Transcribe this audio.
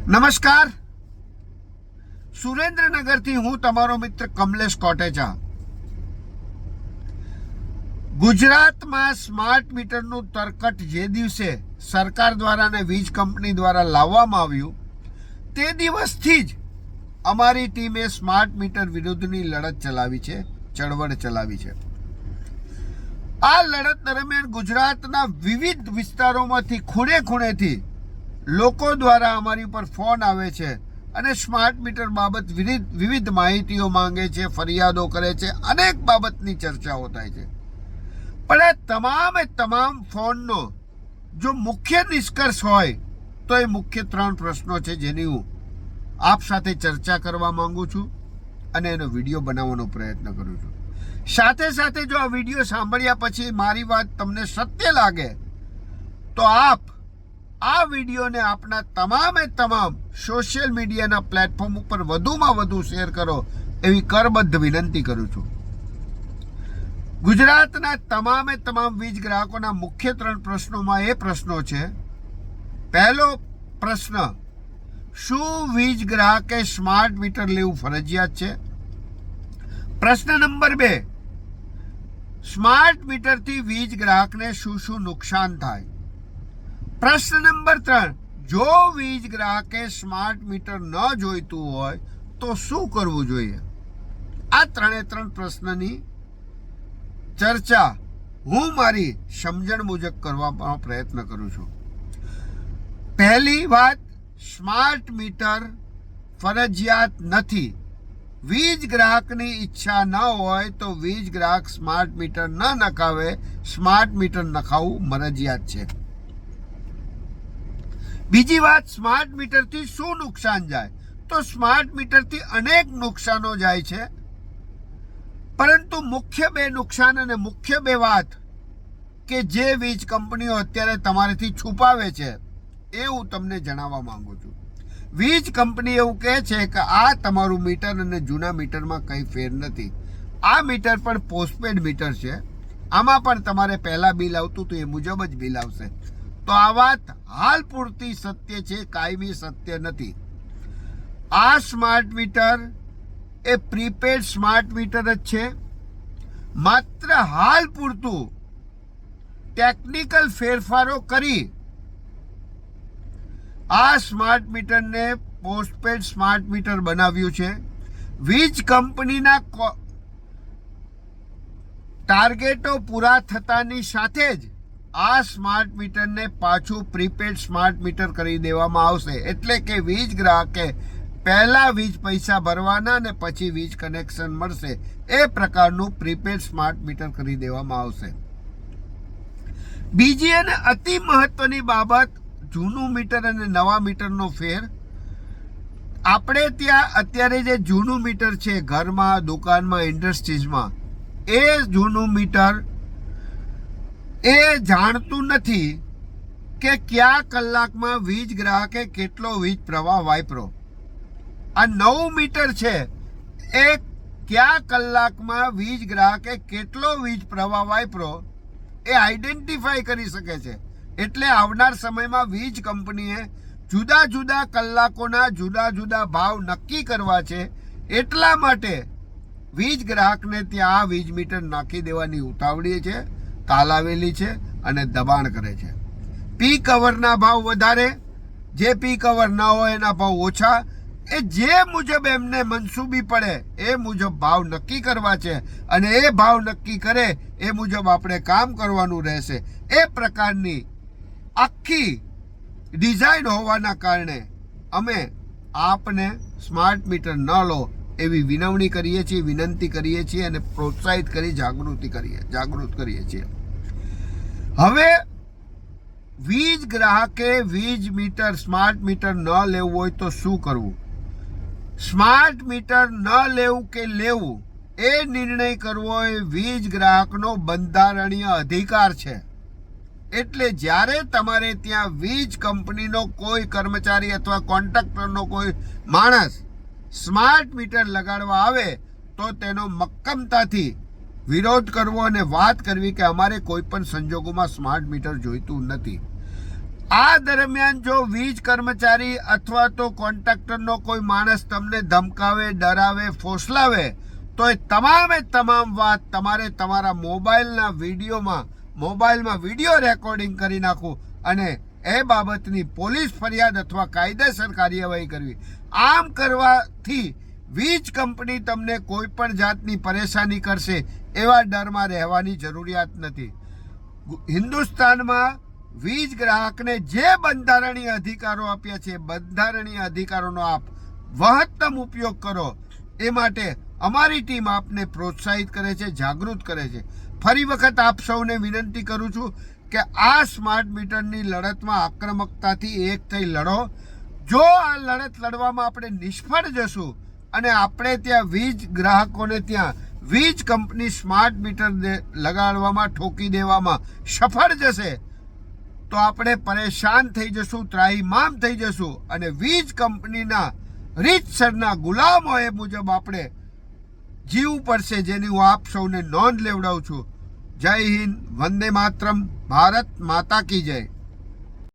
નમસ્કાર, સુરેન્દ્રનગરથી હું તમારો મિત્ર કમલેશ કોટેચા. ગુજરાતમાં સ્માર્ટ મીટરનું તરકટ જે દિવસે સરકાર દ્વારા અને વીજ કંપની દ્વારા લાવવામાં આવ્યું તે દિવસથી જ અમારી ટીમે સ્માર્ટ મીટર વિરુદ્ધની લડત ચલાવી છે, ચળવળ ચલાવી છે. આ લડત દરમિયાન ગુજરાતના વિવિધ વિસ્તારોમાંથી ખૂણે ખૂણેથી લોકો દ્વારા અમારી ઉપર ફોન આવે છે અને સ્માર્ટ મીટર બાબત વિવિધ માહિતીઓ માંગે છે, ફરિયાદો કરે છે, અનેક બાબતની ચર્ચાઓ થાય છે. પણ આ તમામ ફોનનો જો મુખ્ય નિષ્કર્ષ હોય તો એ મુખ્ય 3 પ્રશ્નો છે જેની હું આપ સાથે ચર્ચા કરવા માંગુ છું અને એનો વિડીયો બનાવવાનો પ્રયત્ન કરું છું. સાથે સાથે જો આ વિડીયો સાંભળ્યા પછી મારી વાત તમને સત્ય લાગે તો આપ આ વિડીયોને આપના તમામ સોશિયલ મીડિયાના પ્લેટફોર્મ ઉપર વધુમાં વધુ શેર કરો એવી કરબદ્ધ વિનંતી કરું છું. ગુજરાતના તમામ વીજ ગ્રાહકોના મુખ્ય 3 પ્રશ્નોમાં એ પ્રશ્નો છે. પહેલો પ્રશ્ન, શું વીજ ગ્રાહકે સ્માર્ટ મીટર લેવું ફરજિયાત છે? પ્રશ્ન નંબર 2, સ્માર્ટ મીટરથી વીજ ગ્રાહકને શું નુકસાન થાય? પ્રશ્ન નંબર 3, જો વીજ ગ્રાહકે સ્માર્ટ મીટર ન જોઈતું હોય તો શું કરવું જોઈએ? આ 3 પ્રશ્નની ચર્ચા હું મારી સમજણ મુજબ કરવાનો પ્રયત્ન કરું છું. પહેલી વાત, સ્માર્ટ મીટર ફરજિયાત નથી. વીજ ગ્રાહકની ઈચ્છા ન હોય તો વીજ ગ્રાહક સ્માર્ટ મીટર ન નખાવે. સ્માર્ટ મીટર નખાવવું મરજિયાત છે. બીજી વાત, સ્માર્ટ મીટરથી શું નુકસાન જાય? તો સ્માર્ટ મીટરથી અનેક નુકસાનો જાય છે, પરંતુ મુખ્ય 2 નુકસાન અને મુખ્ય 2 વાત કે જે વીજ કંપનીઓ અત્યારે તમારાથી છુપાવે છે એ હું તમને જણાવવા માંગુ છું. વીજ કંપની એવું કહે છે કે આ તમારું મીટર અને જૂના મીટરમાં કંઈ ફેર નથી. આ મીટર પણ પોસ્ટપેડ મીટર છે. આમાં પણ તમારે પહેલા બિલ આવતું હતું એ મુજબ જ બિલ આવશે. તો આ વાત હાલ પૂરતી સત્ય છે, કાયમી સત્ય નથી. આ સ્માર્ટ મીટર એ પ્રીપેડ સ્માર્ટ મીટર જ છે. માત્ર હાલ પૂરતું ટેકનિકલ ફેરફારો કરી આ સ્માર્ટ મીટરને પોસ્ટપેડ સ્માર્ટ મીટર બનાવ્યું છે. વીજ કંપનીના ટાર્ગેટો પૂરા થતાની સાથે જ આ સ્માર્ટ મીટરને પાછું પ્રીપેડ સ્માર્ટ મીટર કરી દેવામાં આવશે. એટલે કે વીજ ગ્રાહકે પહેલા વીજ પૈસા ભરવાના અને પછી વીજ કનેક્શન મળશે. એ પ્રકારનું પ્રીપેડ સ્માર્ટ મીટર કરી દેવામાં આવશે. બીજી અને અતિ મહત્વની બાબત, જૂનું મીટર અને નવા મીટરનો ફેર. આપણે ત્યાં અત્યારે જે જૂનું મીટર છે ઘરમાં, દુકાનમાં, ઇન્ડસ્ટ્રીઝમાં, એ જૂનું મીટર એ જાણતું નથી કે કયા કલાકમાં વીજ ગ્રાહકે કેટલો વીજ પ્રવાહ વાપર્યો. આ નવું મીટર છે એ કયા કલાકમાં વીજ ગ્રાહકે કેટલો વીજ પ્રવાહ વાપર્યો એ આઈડેન્ટિફાઈ કરી શકે છે. એટલે આવનાર સમયમાં વીજ કંપનીએ જુદા કલાકોના જુદા ભાવ નક્કી કરવા છે. એટલા માટે વીજ ગ્રાહકને ત્યાં આ વીજ મીટર નાખી દેવાની ઉતાવળી છે, તાલાવેલી છે અને દબાણ કરે છે. પીક અવરના ભાવ વધારે, જે પીક અવર ના હોય એના ભાવ ઓછા. એ જે મુજબ એમને મનસૂબી પડે એ મુજબ ભાવ નક્કી કરવા છે અને એ ભાવ નક્કી કરે એ મુજબ આપણે કામ કરવાનું રહેશે. એ પ્રકારની આખી ડિઝાઇન હોવાના કારણે અમે આપને સ્માર્ટ મીટર ન લો એવી વિનંતી કરીએ છીએ અને પ્રોત્સાહિત કરી જાગૃત કરીએ છીએ. હવે વીજ ગ્રાહકે વીજ મીટર સ્માર્ટ મીટર ન લેવું હોય તો શું કરવું? સ્માર્ટ મીટર ન લેવું કે લેવું એ નિર્ણય કરવો એ વીજ ગ્રાહકનો બંધારણીય અધિકાર છે. એટલે જ્યારે તમારે ત્યાં વીજ કંપનીનો કોઈ કર્મચારી અથવા કોન્ટ્રાક્ટરનો કોઈ માણસ સ્માર્ટ મીટર લગાડવા આવે તો તેનો મક્કમતાથી વિરોધ કરવો અને વાત કરવી કે અમારે કોઈ પણ સંજોગોમાં સ્માર્ટ મીટર જોઈતું નથી. આ દરમિયાન જો વીજ કર્મચારી અથવા તો કોન્ટ્રાક્ટરનો કોઈ માણસ તમને ધમકાવે, ડરાવે, ફોસલાવે તો એ તમામ વાત તમારે તમારા મોબાઈલમાં વિડીયો રેકોર્ડિંગ કરી નાખવું અને એ બાબતની પોલીસ ફરિયાદ અથવા કાયદેસર કાર્યવાહી કરવી. આમ કરવાથી વીજ કંપની તમને કોઈ પણ જાતની પરેશાની કરશે એવા ડરમાં રહેવાની જરૂરિયાત નથી. હિન્દુસ્તાનમાં વીજ ગ્રાહકને જે બંધારણીય અધિકારો આપ્યા છે, બંધારણીય અધિકારોનો આપ મહત્તમ ઉપયોગ કરો એ માટે અમારી ટીમ આપને પ્રોત્સાહિત કરે છે, જાગૃત કરે છે. ફરી વખત આપ સૌને વિનંતી કરું છું કે આ સ્માર્ટ મીટરની લડતમાં આક્રમકતાથી એક થઈ લડો. જો આ લડત લડવામાં આપણે નિષ્ફળ જશું અને આપણે ત્યાં વીજ ગ્રાહકોને ત્યાં વીજ કંપની સ્માર્ટ મીટર લગાડવામાં, ઠોકી દેવામાં સફળ જશે તો આપણે પરેશાન થઈ જશું, ત્રાહિમામ થઈ જશું અને વીજ કંપનીના રીતસરના ગુલામો એ મુજબ આપણે જીવવું પડશે, જેની હું આપ સૌને નોંધ લેવડાવું છું. જય હિન્દ, વંદે માતરમ, ભારત માતા કી જય.